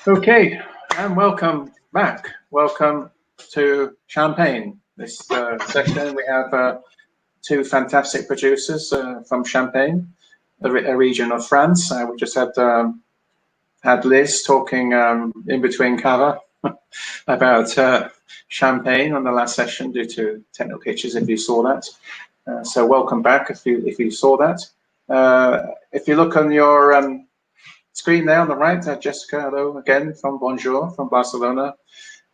Okay, and welcome back. Welcome to Champagne. This session we have two fantastic producers from Champagne, a region of France. We just had Liz talking in between cover about Champagne on the last session due to technical glitches. If you saw that, so welcome back if you saw that. If you look on your screen there on the right, Jessica, hello again from Bonjour from Barcelona,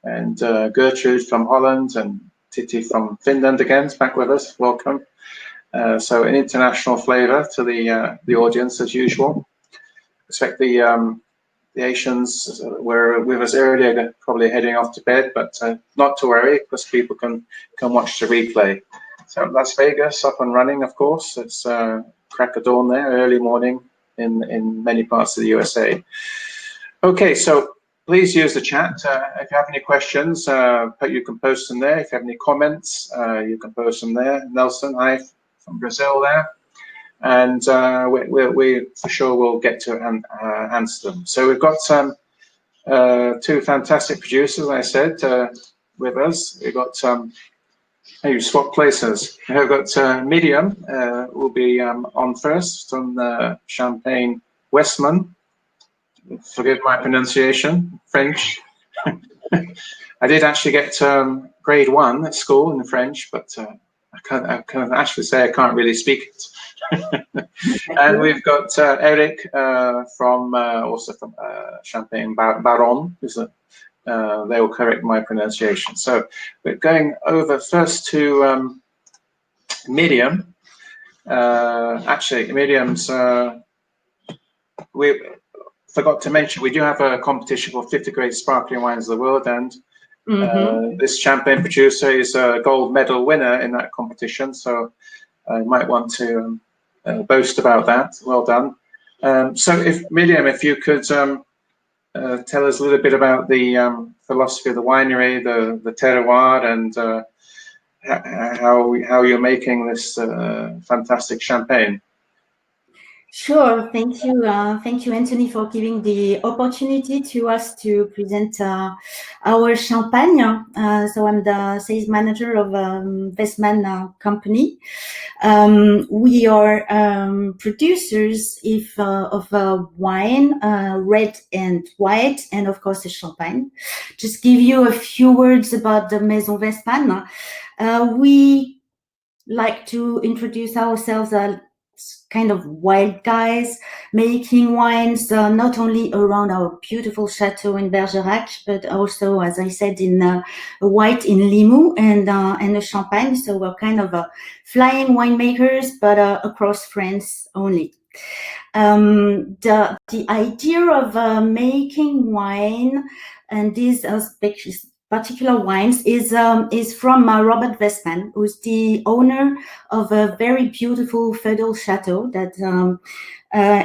and Gertrude from Holland, and Titi from Finland again is back with us. Welcome. So an international flavour to the audience as usual. I expect the Asians were with us earlier, probably heading off to bed, but not to worry because people can watch the replay. So Las Vegas up and running, of course. It's crack of dawn there, early morning in many parts of the USA. Okay, so please use the chat. If you have any questions, you can post them there. If you have any comments, you can post them there. Nelson, hi from Brazil there. And we for sure will get to answer them. So we've got two fantastic producers, like I said, with us. We've got you swap places. We've got Miriam will be on first from Champagne Wessman. Forgive my pronunciation, French. I did actually get grade 1 at school in French, but I can actually say I can't really speak it. And we've got Eric from also from Champagne Baron. They will correct my pronunciation. So we're going over first to Miriam. Actually, Miriam's. We forgot to mention we do have a competition called 50 Great Sparkling Wines of the World, and this Champagne producer is a gold medal winner in that competition. So you might want to boast about that. Well done. So if Miriam, if you could. Tell us a little bit about the philosophy of the winery, the terroir, and how you're making this fantastic champagne. Sure. Thank you, Anthony, for giving the opportunity to us to present our champagne. So I'm the sales manager of Wessman company. We are producers of wine, red and white, and of course the champagne. Just give you a few words about the Maison Wessman. We like to introduce ourselves as kind of wild guys making wines, not only around our beautiful chateau in Bergerac, but also, as I said, in white in Limoux and the Champagne. So we're kind of flying winemakers, but across France only. The idea of making wine and these particular wines is from Robert Wessman, who's the owner of a very beautiful feudal chateau that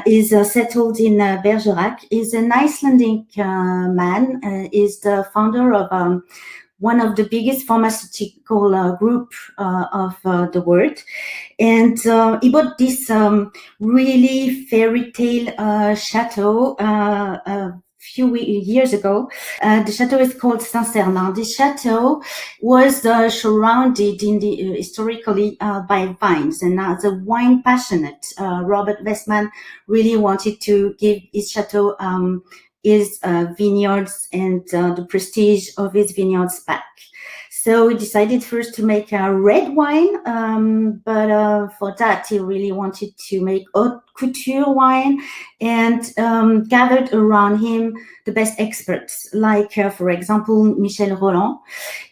is settled in Bergerac. Is an Icelandic man. Is the founder of one of the biggest pharmaceutical group of the world, and he bought this really fairy tale chateau few years ago. The chateau is called Saint-Cernin. The chateau was surrounded historically by vines, and as a wine passionate, Robert Wessman really wanted to give his chateau his vineyards and the prestige of his vineyards back. So we decided first to make a red wine, but for that he really wanted to make haute couture wine, and gathered around him the best experts, like for example Michel Roland,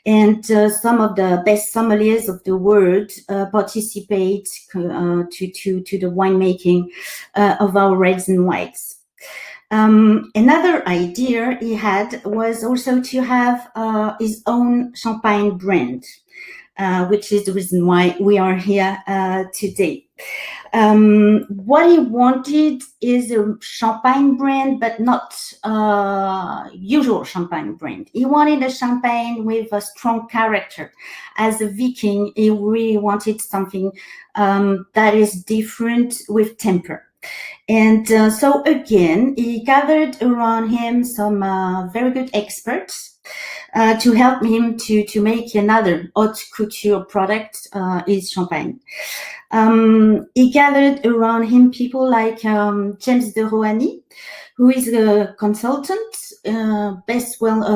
and some of the best sommeliers of the world participate to the winemaking of our reds and whites. Another idea he had was also to have his own champagne brand, which is the reason why we are here today. What he wanted is a champagne brand, but not usual champagne brand. He wanted a champagne with a strong character. As a Viking, he really wanted something that is different with temper. And so again, he gathered around him some very good experts to help him to make another haute couture product, is champagne. He gathered around him people like James de Rohany, who is a consultant, a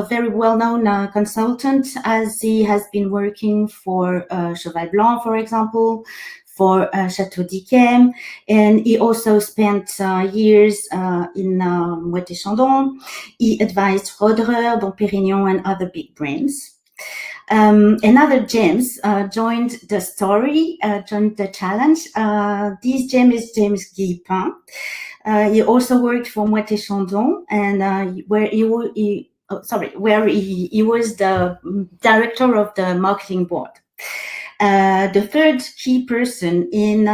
very well-known consultant, as he has been working for Cheval Blanc, for example, for Chateau d'Yquem, and he also spent years in Moët & Chandon. He advised Roederer, Dom Pérignon, and other big brands. Another James joined the story, joined the challenge. This James is James Guillepin. He also worked for Moët & Chandon, and where he was the director of the marketing board. The third key person in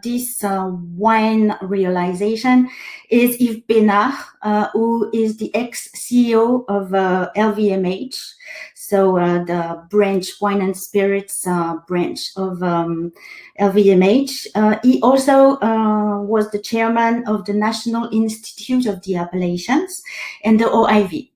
this wine realization is Yves Bénard, who is the ex-CEO of LVMH, so the branch, wine and spirits branch of LVMH. He also was the chairman of the National Institute of the Appalachians and the OIV.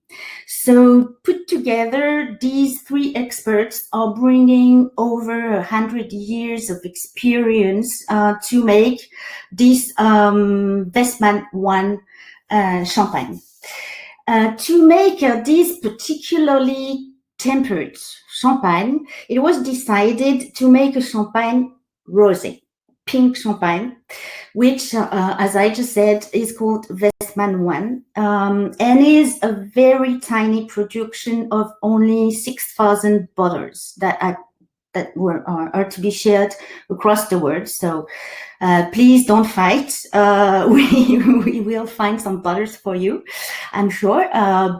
So put together, these three experts are bringing over 100 years of experience to make this Wessman one champagne. To make this particularly tempered champagne, it was decided to make a champagne rosé, pink champagne, which, as I just said, is called Wessman 1, and is a very tiny production of only 6,000 bottles that are to be shared across the world. So please don't fight. We will find some bottles for you, I'm sure.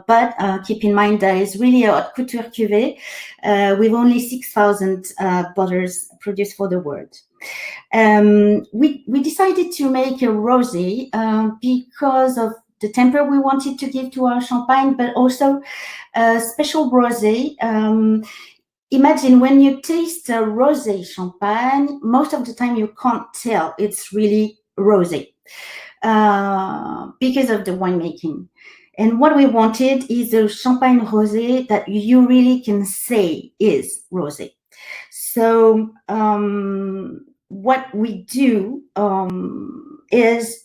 But keep in mind that it's really a haute couture cuvée with only 6,000 bottles produced for the world. We decided to make a rosé because of the temper we wanted to give to our champagne, but also a special rosé. Imagine when you taste a rosé champagne, most of the time you can't tell it's really rosé because of the winemaking. And what we wanted is a champagne rosé that you really can say is rosé. So what we do is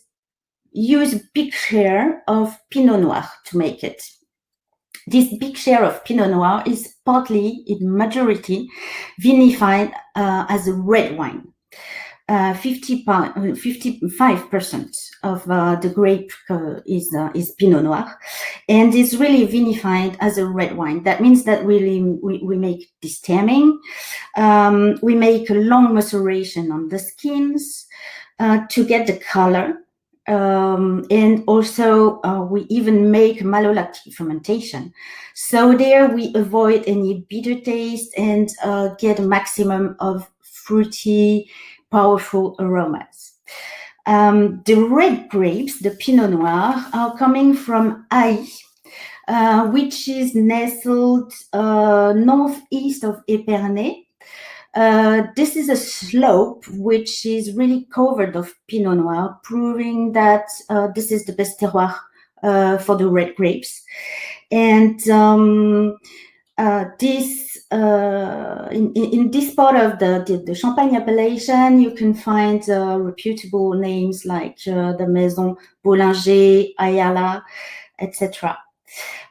use a big share of Pinot Noir to make it. This big share of Pinot Noir is partly, in majority, vinified as a red wine. 55% of the grape is Pinot Noir, and it's really vinified as a red wine. That means that really we make distemming, we make a long maceration on the skins to get the color, and also we even make malolactic fermentation. So there we avoid any bitter taste and get a maximum of fruity, powerful aromas. The red grapes, the Pinot Noir, are coming from Aï, which is nestled northeast of Épernay. This is a slope which is really covered of Pinot Noir, proving that this is the best terroir for the red grapes. And in this part of the Champagne appellation, you can find reputable names like the Maison Bollinger, Ayala, etc.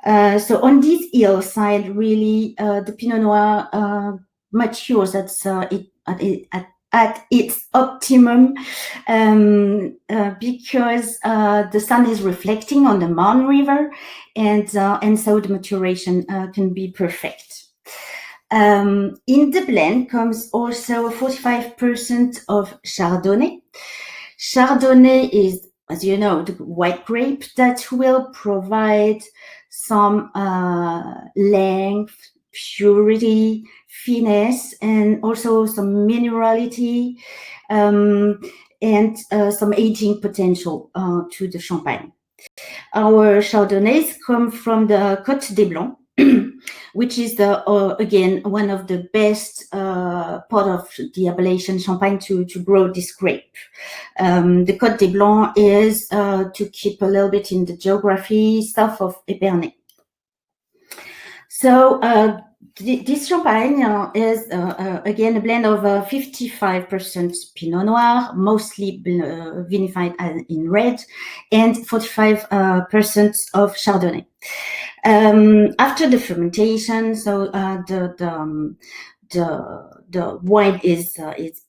So on this hillside, really, the Pinot Noir matures at its optimum because the sun is reflecting on the Marne River, and so the maturation can be perfect. In the blend comes also 45% of Chardonnay. Chardonnay is, as you know, the white grape that will provide some length, purity, finesse, and also some minerality and some aging potential to the champagne. Our Chardonnays come from the Côte des Blancs, which is again one of the best part of the Appalachian Champagne to grow this grape. The Côte des Blancs is to keep a little bit in the geography, south of Épernay. So this champagne is again a blend of 55% Pinot Noir, mostly vinified in red, and 45% of Chardonnay. After the fermentation, so the wine is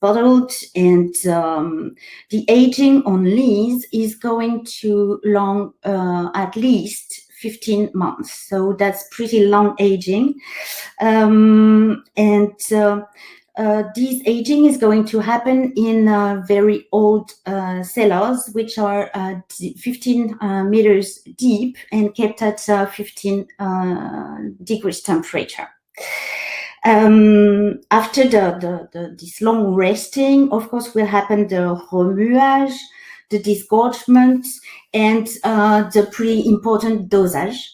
bottled, and the aging on lees is going to long at least 15 months. So that's pretty long aging. This aging is going to happen in very old cellars, which are 15 meters deep and kept at 15 degrees temperature. After this long resting, of course, will happen the remuage, the disgorgement, and the pretty important dosage.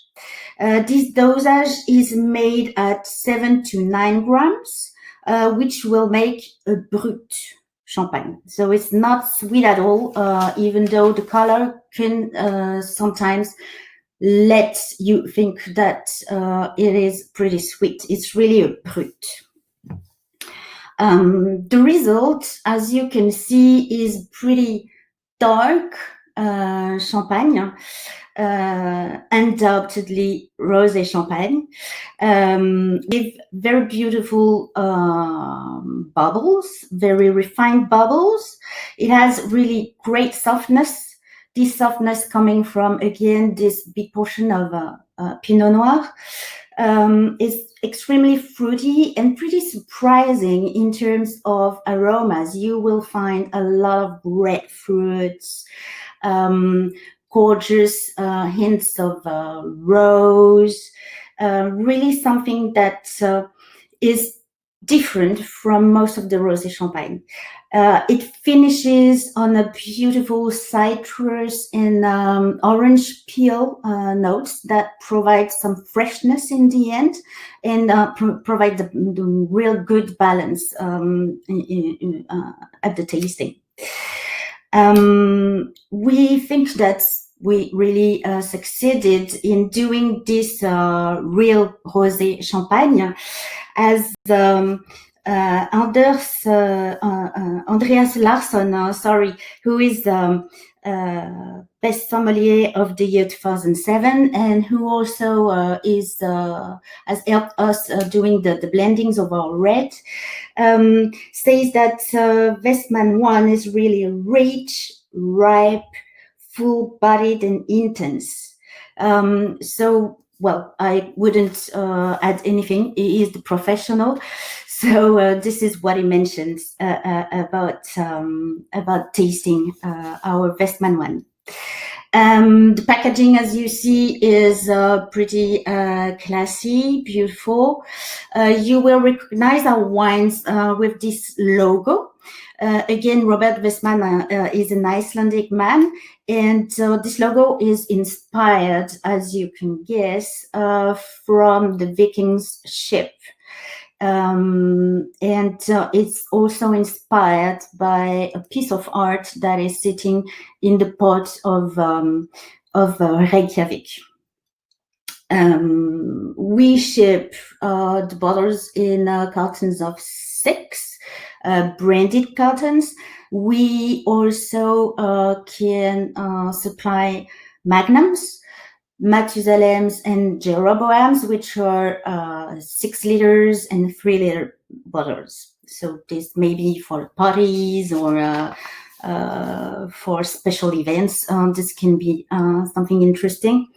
This dosage is made at 7 to 9 grams, which will make a brut champagne. So it's not sweet at all, even though the color can sometimes let you think that it is pretty sweet. It's really a brut. The result, as you can see, is pretty dark champagne, undoubtedly rosé champagne, with very beautiful bubbles, very refined bubbles. It has really great softness. This softness coming from, again, this big portion of Pinot Noir. Is extremely fruity and pretty surprising in terms of aromas. You will find a lot of red fruits, gorgeous hints of rose, really something that is different from most of the rosé champagne. It finishes on a beautiful citrus and orange peel notes that provide some freshness in the end and provide the real good balance at the tasting. We think that we really succeeded in doing this real rosé champagne, as Andreas Larsson, who is best sommelier of the year 2007, and who also has helped us doing the blendings of our red, says that Wessman 1 is really rich, ripe, full-bodied, and intense. So, well, I wouldn't add anything. He is the professional. So this is what he mentions about tasting our Wessman 1. The packaging, as you see, is pretty classy, beautiful. You will recognize our wines with this logo. Again, Robert Wessman is an Icelandic man, and this logo is inspired, as you can guess, from the Vikings' ship. And it's also inspired by a piece of art that is sitting in the port of Reykjavik. We ship the bottles in cartons of 6, branded cartons. We also can supply magnums, Matusalem's, and Jeroboam's, which are 6 liters and 3 liter bottles. So this may be for parties or for special events. This can be something interesting.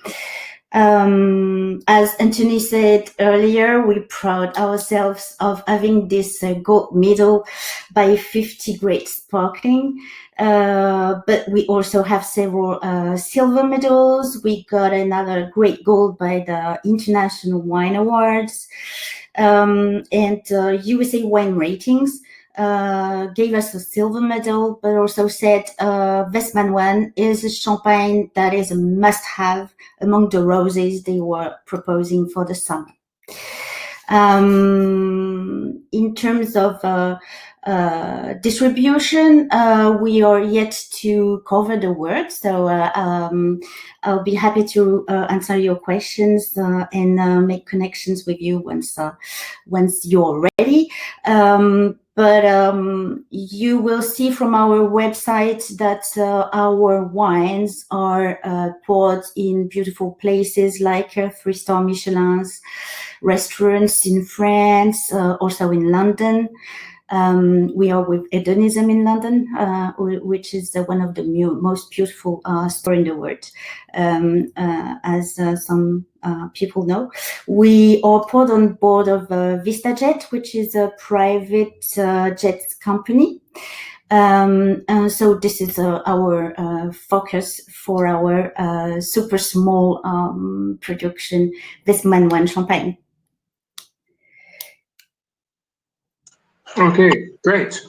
As Anthony said earlier, we proud ourselves of having this gold medal by 50 Great Sparkling. But we also have several silver medals. We got another great gold by the International Wine Awards, and USA Wine Ratings gave us a silver medal, but also said Wessman 1 is a champagne that is a must-have among the roses they were proposing for the summer. In terms of distribution, we are yet to cover the world, so I'll be happy to answer your questions and make connections with you once you're ready. But you will see from our website that our wines are poured in beautiful places like 3-star Michelin's, restaurants in France, also in London. We are with Hedonism in London, which is one of the most beautiful stores in the world, as some people know. We are put on board of VistaJet, which is a private jet company. So this is our focus for our super small production, Wessman wine champagne. Okay, great.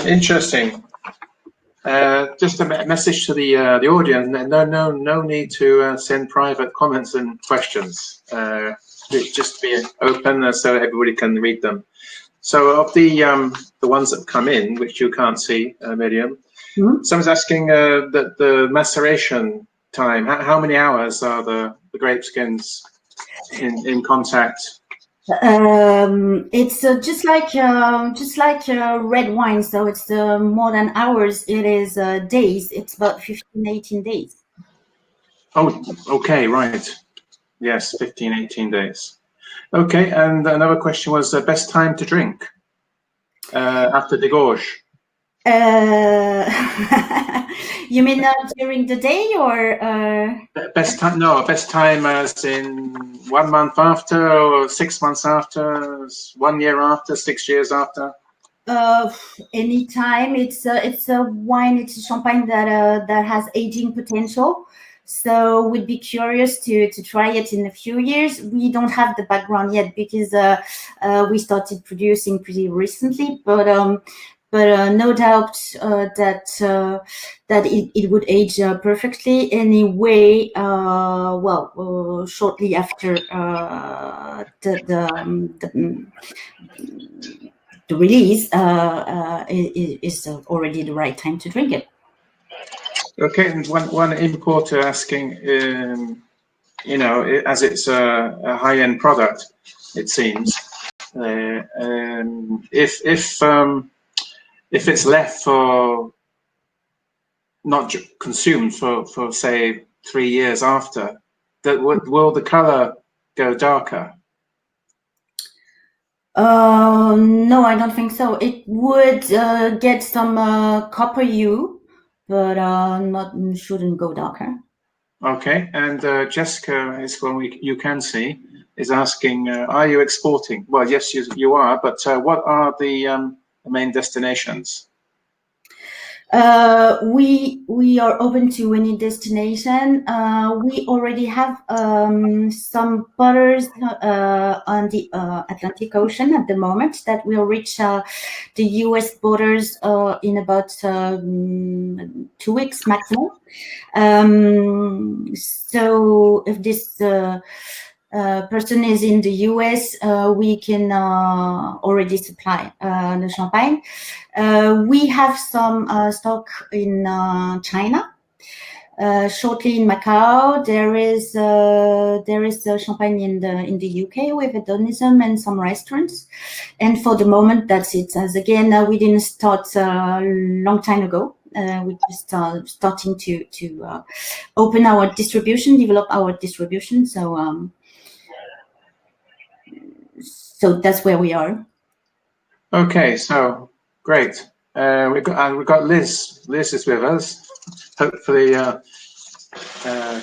Interesting. Just a message to the audience. No need to send private comments and questions. Just be open so everybody can read them. So of the ones that come in, which you can't see, Miriam, someone's asking the maceration time. How many hours are the grape skins in contact? It's just like red wine, so it's more than hours. It is days. It's about 15, 18 days. Oh, okay, right. Yes, 15, 18 days. Okay, and another question was the best time to drink after degorge. You mean during the day or? Best time? No, best time as in 1 month after, or 6 months after, 1 year after, 6 years after. Anytime. It's a wine. It's a champagne that has aging potential. So we'd be curious to try it in a few years. We don't have the background yet because we started producing pretty recently, but no doubt that it would age perfectly anyway. Shortly after the release is already the right time to drink it. Okay, and one importer asking, you know, as it's a high-end product, it seems, if it's left for not consumed for say 3 years after, that will the color go darker? No, I don't think so. It would get some copper hue, but shouldn't go darker. Okay, and Jessica is one you can see is asking, are you exporting? Well, yes, you are, but what are the main destinations? We are open to any destination. We already have some butters on the Atlantic Ocean at the moment that will reach the US borders in about 2 weeks maximum. So if this person is in the US, we can already supply the champagne. We have some stock in China. Shortly in Macau, there is champagne in the UK with Hedonism and some restaurants. And for the moment, that's it. As again, we didn't start a long time ago. We just starting to open our distribution, develop our distribution. So that's where we are. Okay, so great. We've got Liz. Liz is with us. Hopefully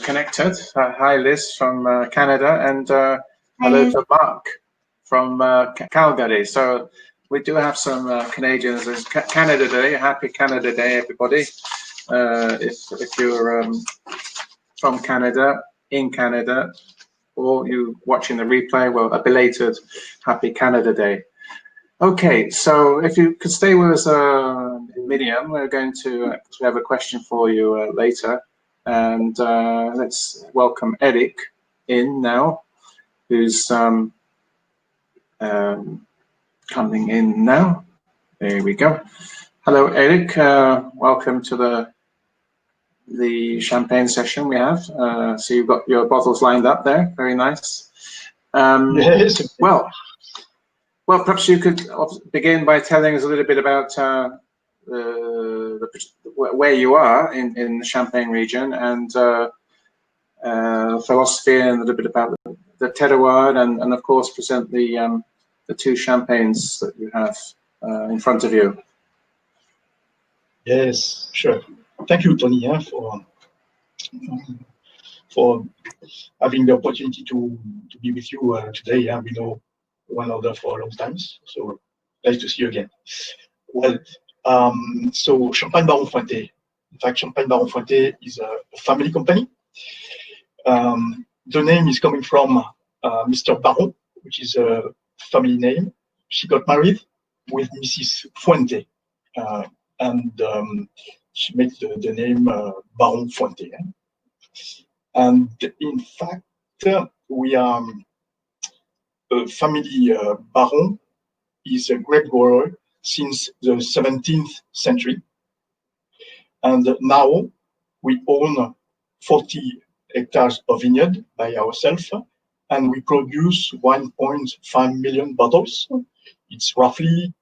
connected. Hi, Liz from Canada, and hello to Mark from Calgary. So we do have some Canadians. It's Canada Day. Happy Canada Day, everybody. If you're from Canada, in Canada, or you watching the replay, well, a belated Happy Canada Day. Okay, so if you could stay with us, Miriam, we're going to have a question for you later. And let's welcome Eric in now. who's coming in now. There we go. Hello, Eric. Welcome to the champagne session we have. So you've got your bottles lined up there. Very nice. Yes. Well, perhaps you could begin by telling us a little bit about where you are in the Champagne region, and philosophy, and a little bit about the terroir, and of course present the two champagnes that you have in front of you. Yes, sure. Thank you, Tony, for having the opportunity to be with you today. We know one another for a long time, so nice to see you again. Well, so Champagne Baron-Fuente. In fact, Champagne Baron-Fuente is a family company. The name is coming from Mr. Baron, which is a family name. She got married with Mrs. Fuente, and she made the name Baron-Fuente. And in fact, we are a family. Baron is a grape grower since the 17th century, and now we own 40 hectares of vineyard by ourselves, and we produce 1.5 million bottles. It's roughly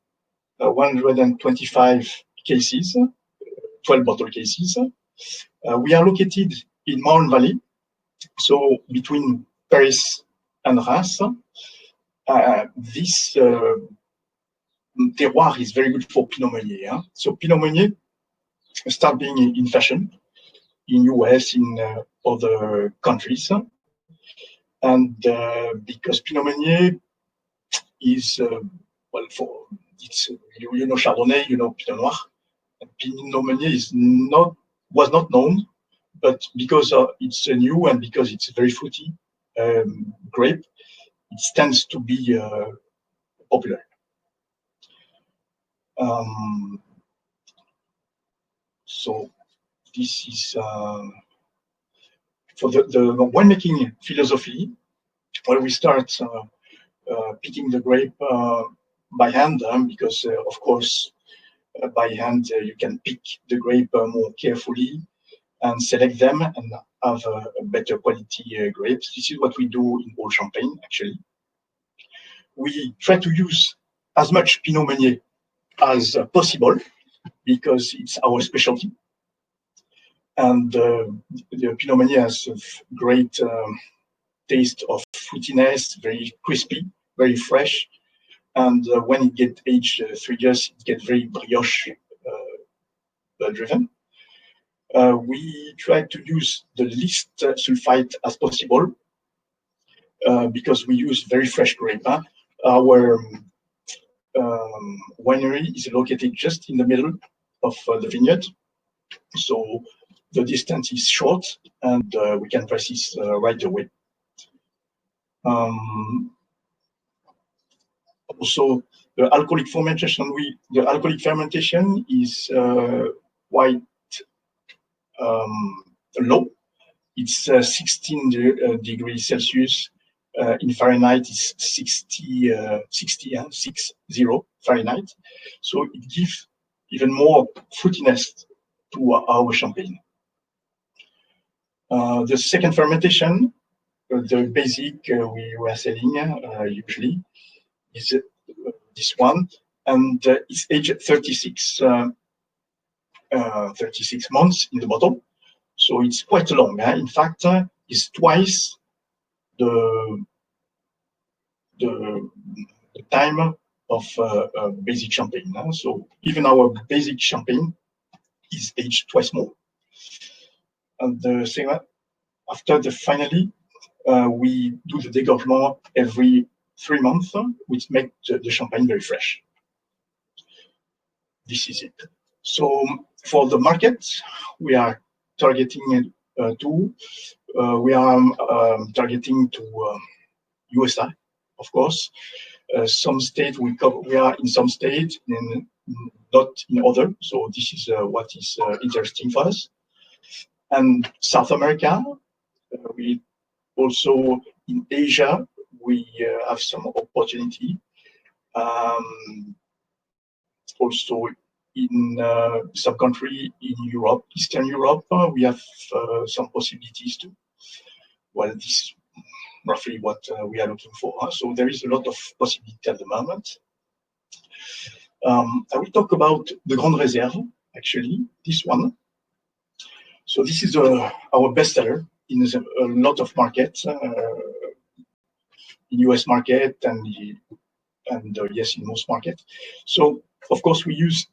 125 cases, 12 bottle cases. We are located in Marne Valley, so between Paris and Reims. This terroir is very good for Pinot Meunier. So Pinot Meunier start being in fashion in US, in other countries, and because Pinot Meunier is well, for it's you know Chardonnay, you know Pinot Noir, and Pinot Meunier was not known, but because it's new and because it's very fruity grape, it tends to be popular. So this is for the winemaking philosophy. Well, we start picking the grape by hand, because of course by hand you can pick the grape more carefully and select them and have a better quality grapes. This is what we do in all Champagne, actually. We try to use as much Pinot Meunier as possible because it's our specialty. And the Pinot Meunier has a great taste of fruitiness, very crispy, very fresh. And when it gets aged 3 years, it gets very brioche driven. We try to use the least sulfite as possible because we use very fresh grape. Our winery is located just in the middle of the vineyard, so the distance is short and we can process right away. Also, the alcoholic fermentation. The alcoholic fermentation is quite low. It's 16 degrees Celsius. In Fahrenheit, it's 60 Fahrenheit. So it gives even more fruitiness to our champagne. The second fermentation, the basic we were selling usually, is this one, and it's aged 36 months in the bottle. So it's quite long. In fact, it's twice the time of basic champagne. So even our basic champagne is aged twice more. And the same after finally, we do the dégorgement every 3 months, which makes the champagne very fresh. This is it. So for the market, we are targeting we are targeting to USA, of course. Some state we are in some state and not in other. So this is what is interesting for us. And South America, we also in Asia, we have some opportunity. Also in some country in Europe, Eastern Europe, we have some possibilities too. Well, this is roughly what we are looking for. So there is a lot of possibility at the moment. I will talk about the Grande Réserve, actually, this one. So this is our bestseller in a lot of markets, in US market and yes, in most markets. So of course we use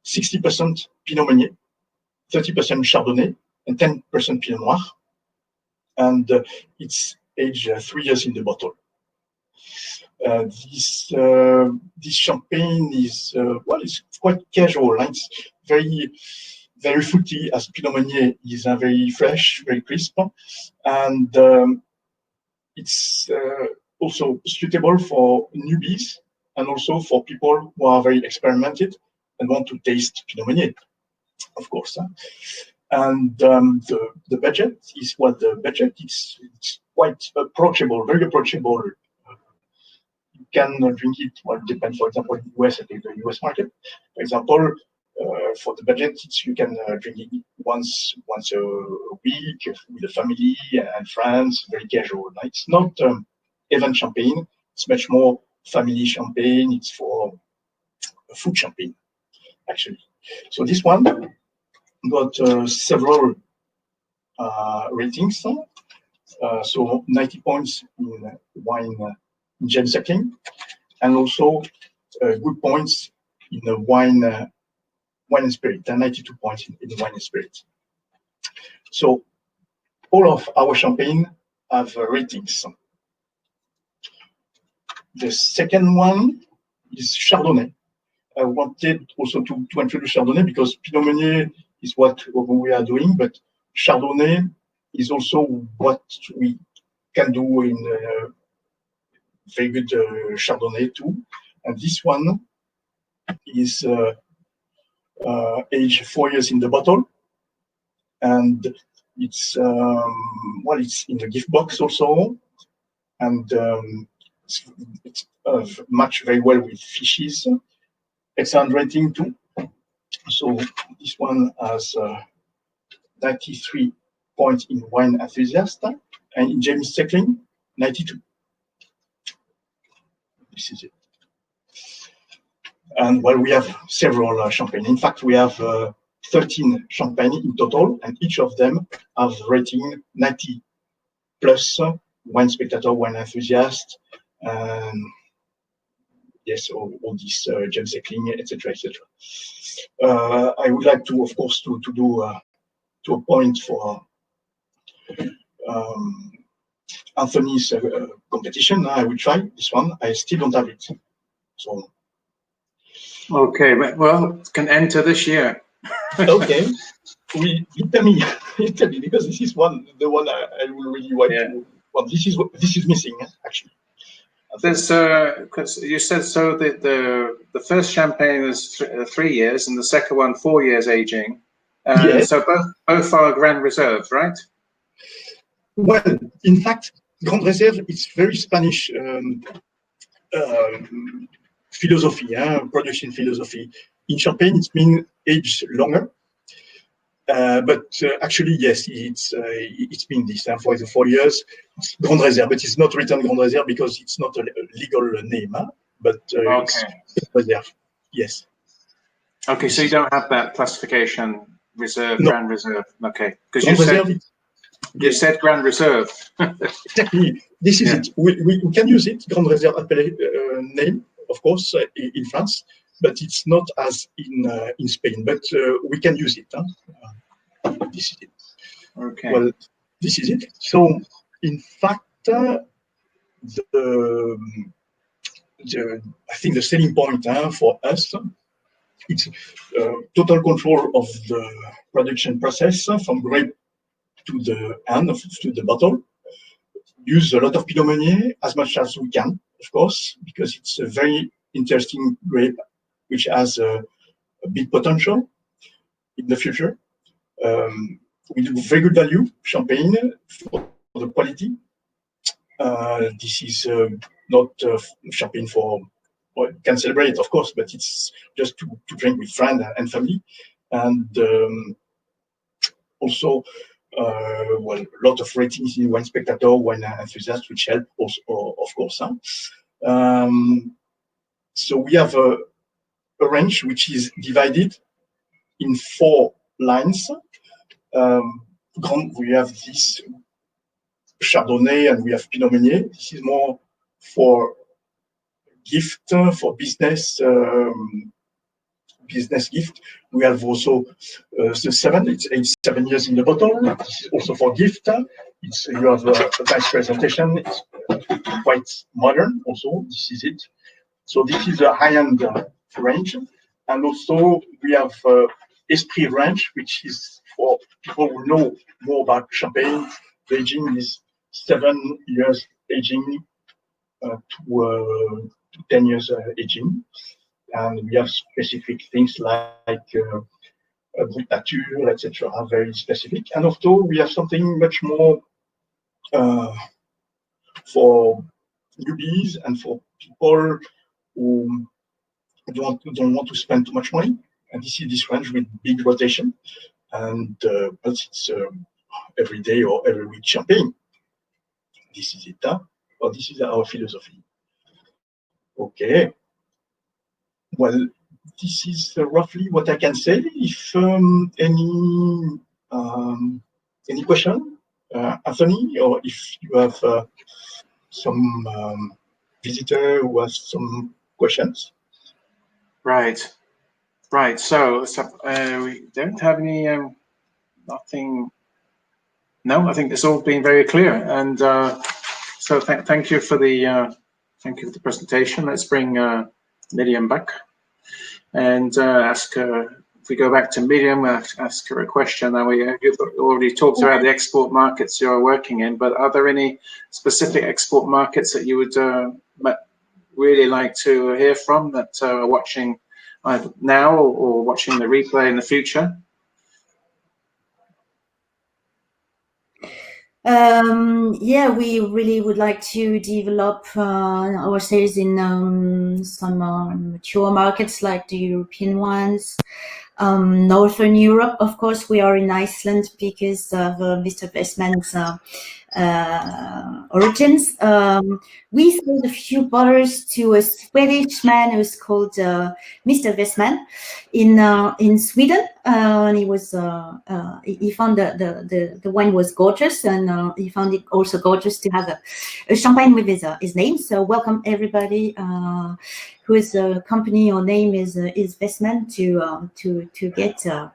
60% Pinot Meunier, 30% Chardonnay, and 10% Pinot Noir, and it's aged 3 years in the bottle. This champagne is well, it's quite casual. It's very fruity, as Pinot Meunier is very fresh, very crisp, and it's also suitable for newbies and also for people who are very experimented and want to taste Pinot Meunier, of course. And the budget is what the budget is. It's quite approachable, very approachable. You can drink it, well, depends, for example, in the US, I think the US market. For example, for the budget, you can drink it once a week with the family and friends, very casual. It's not event champagne, it's much more family champagne, it's for food champagne, actually. So this one got several ratings. So 90 points in wine James Eckling, and also good points in the wine and spirit, and 92 points in the wine and spirit. So all of our champagne have ratings. The second one is Chardonnay. I wanted also to introduce Chardonnay because Pinot Meunier is what we are doing, but Chardonnay is also what we can do in very good Chardonnay too. And this one is aged 4 years in the bottle, and it's well, it's in the gift box also, and it's matched very well with fishes. Excellent rating too. So this one has 93 points in wine enthusiast, and in James Eckling 92. This is it. And well, we have several champagne. In fact, we have 13 champagne in total, and each of them have rating 90 plus, wine spectator, wine enthusiast, yes, all these James Eckling, etc., etc. I would like to, of course, to do to a point for Anthony's competition. I will try this one. I still don't have it. So. Okay, well, it can enter this year. Okay, tell me, because this is the one I will really want to. Well, this is missing actually. There's because you said so the first champagne is 3 years and the second one 4 years aging. Yes. So both are Grand Reserve, right? Well, in fact, Grande Réserve is very Spanish philosophy, production philosophy. In Champagne, it's been aged longer, but actually, yes, it's been this for the 4 years. It's Grande Réserve, but it's not written Grande Réserve because it's not a legal name, but it's Réserve. Yes. Okay, so you don't have that classification, reserve, no. Grand Reserve. Okay, because you said Grand Reserve. Exactly. This is it. We can use it, Grande Réserve name, of course, in France, but it's not as in Spain. But we can use it. This is it. Okay. Well, this is it. So, in fact, I think the selling point for us, it's total control of the production process from grape to the end, to the bottle. Use a lot of Pinot Meunier as much as we can, of course, because it's a very interesting grape which has a big potential in the future. We do very good value champagne for the quality, This is not champagne for, well, you can celebrate, of course, but it's just to drink with friends and family. And also, well, a lot of ratings in Wine Spectator, Wine Enthusiast, which help also, of course. So we have a range which is divided in 4 lines. We have this Chardonnay and we have Pinot Meunier. This is more for gift, for business gift. We have also the 7. It's aged 7 years in the bottle. This is also for gift. You have a nice presentation. It's quite modern. Also, this is it. So this is a high-end range, and also we have Esprit range, which is for people who know more about champagne. The aging is 7 years aging to 10 years aging, and we have specific things like Brut Nature, etc. Are very specific, and also we have something much more for newbies and for people who don't want to spend too much money. And this is this range with big rotation, and but it's every day or every week champagne. This is it. Well, this is our philosophy. Okay. Well, this is roughly what I can say. If any question, Anthony, or if you have some visitor who has some questions. Right. So we don't have any nothing. No, I think it's all been very clear, and so thank you for the presentation. Let's bring Miriam back and ask her. If we go back to Miriam, we'll ask her a question. Now you've already talked about the export markets you're working in, but are there any specific export markets that you would really like to hear from, that are watching either now or watching the replay in the future? Yeah, we really would like to develop our sales in some mature markets like the European ones. Northern Europe, of course, we are in Iceland because of Mr. Wessman's origins. We sold a few bottles to a Swedish man who's called Mr. Wessman in Sweden. And he was he found the wine was gorgeous, and he found it also gorgeous to have a champagne with his name. So welcome everybody whose company or name is Wessman to get a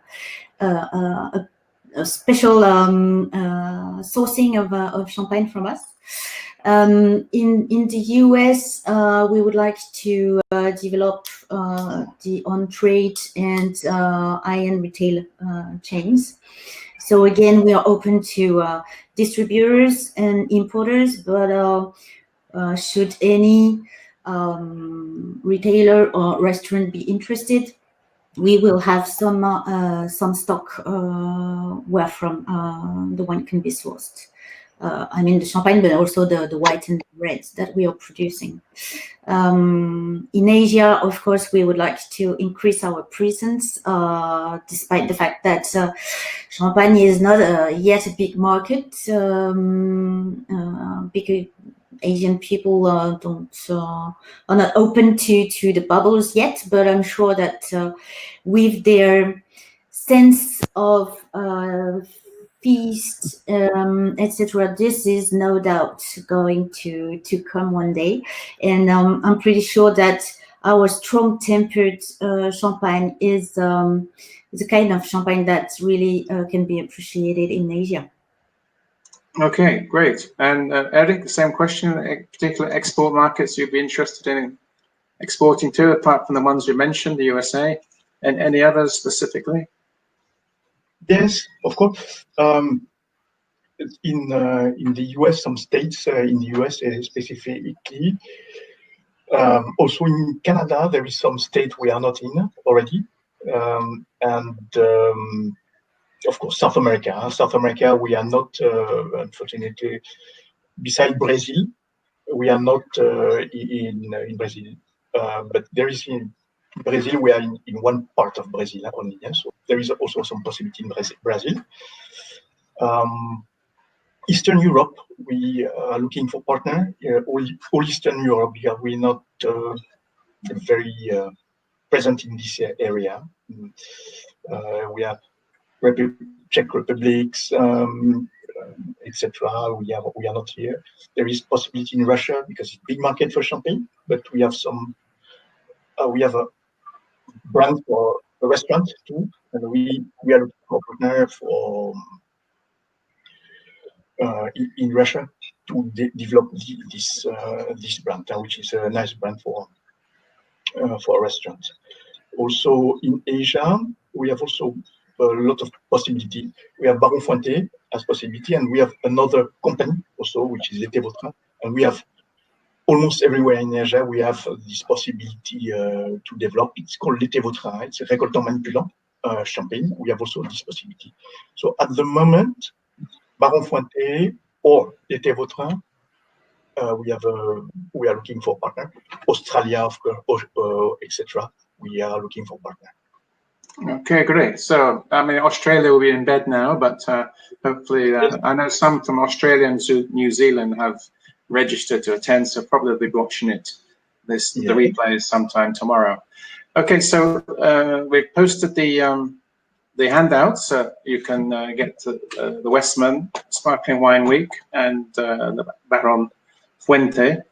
special sourcing of champagne from us. In the US, we would like to develop the on-trade and high-end retail chains. So again, we are open to distributors and importers, but should any retailer or restaurant be interested, we will have some stock where from the wine can be sourced. I mean the champagne, but also the white and the reds that we are producing. In Asia, of course, we would like to increase our presence, despite the fact that champagne is not yet a big market, because Asian people are not open to the bubbles yet. But I'm sure that with their sense of feast, etc., this is no doubt going to come one day, and I'm pretty sure that our strong tempered champagne is a kind of champagne that really can be appreciated in Asia. Okay, great. And Eric, the same question. Particular export markets you'd be interested in exporting to, apart from the ones you mentioned, the USA, and any others specifically? Yes, of course. In the US, some states in the US specifically. Also in Canada, there is some state we are not in already, and of course South America. South America, we are not, unfortunately. Besides Brazil, we are not in Brazil, but there is in Brazil. We are in one part of Brazil only. Yeah? So there is also some possibility in Brazil. Eastern Europe, we are looking for partner. All Eastern Europe, we're not very present in this area. We have Czech Republics, etc. We are not here. There is possibility in Russia because it's a big market for champagne, but we have some. We have a brand for a restaurant too, and we are looking for a partner for in Russia to develop this brand, which is a nice brand for a restaurant. Also in Asia, we have also a lot of possibility. We have Baron-Fuente as possibility, and we have another company also, which is L'été Vautrin, and we have almost everywhere in Asia. We have this possibility to develop. It's called L'été Vautrin. It's a récoltant manipulant champagne. We have also this possibility. So at the moment, Baron-Fuente or L'été Vautrin, we are looking for partner. Australia, of course, etc. We are looking for partner. Okay, great. So, I mean, Australia will be in bed now, but hopefully, Yes. I know some from Australia and New Zealand have registered to attend, so probably be watching it. The replay is sometime tomorrow. Okay, so we've posted the handouts. You can get the Wessman Sparkling Wine Week and the Baron-Fuente.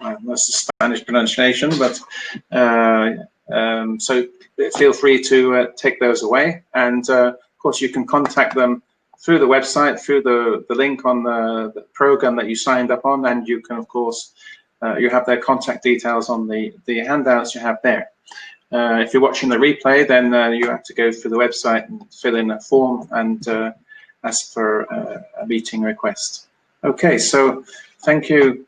That's a Spanish pronunciation, but so feel free to take those away. And of course, you can contact them through the website, through the link on the program that you signed up on, and you can, of course, you have their contact details on the handouts you have there. If you're watching the replay, then you have to go through the website and fill in a form and ask for a meeting request. Okay, so thank you.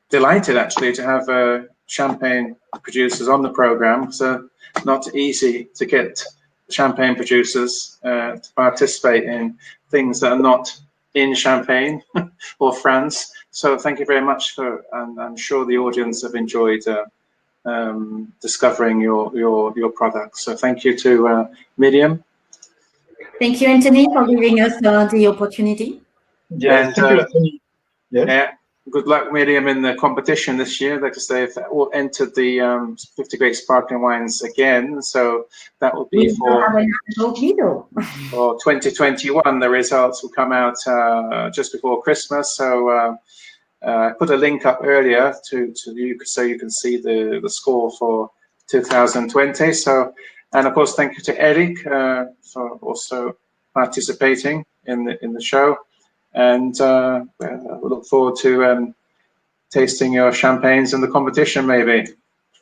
Delighted actually to have champagne producers on the program. So not easy to get champagne producers to participate in things that are not in Champagne or France. So thank you very much and I'm sure the audience have enjoyed discovering your products. So thank you to Miriam. Thank you, Anthony, for giving us the opportunity. Yeah, thank you, Anthony. Yes. Yeah. Good luck, Miriam, in the competition this year. Like I say, if that all entered the 50 Great Sparkling Wines again, so that will be for 2021. The results will come out just before Christmas. So I put a link up earlier to you so you can see the score for 2020. So, and of course, thank you to Eric for also participating in the show. And we look forward to tasting your champagnes in the competition, maybe.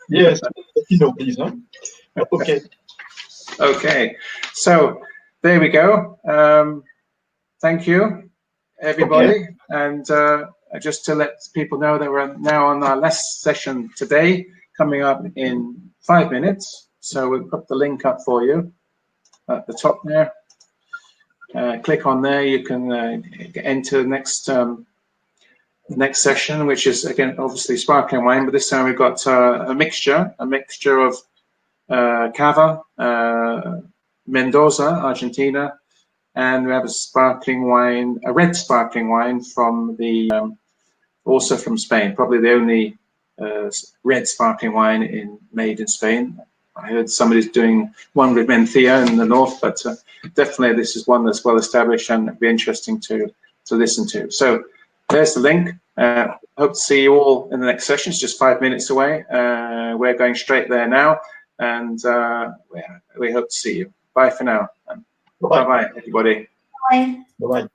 Yes, please. Huh? Okay. Okay. So there we go. Thank you, everybody. Okay. And just to let people know that we're now on our last session today, coming up in 5 minutes. So we'll put the link up for you at the top there. Click on there, you can enter the next session, which is again obviously sparkling wine, but this time we've got a mixture of Cava, Mendoza, Argentina, and we have a sparkling wine, a red sparkling wine from also from Spain, probably the only red sparkling wine made in Spain. I heard somebody's doing one with Mencía in the north, but definitely this is one that's well established and it'd be interesting to listen to. So there's the link. Hope to see you all in the next session. It's just 5 minutes away. We're going straight there now, and we hope to see you. Bye for now. Bye-bye, everybody. Bye. Bye-bye.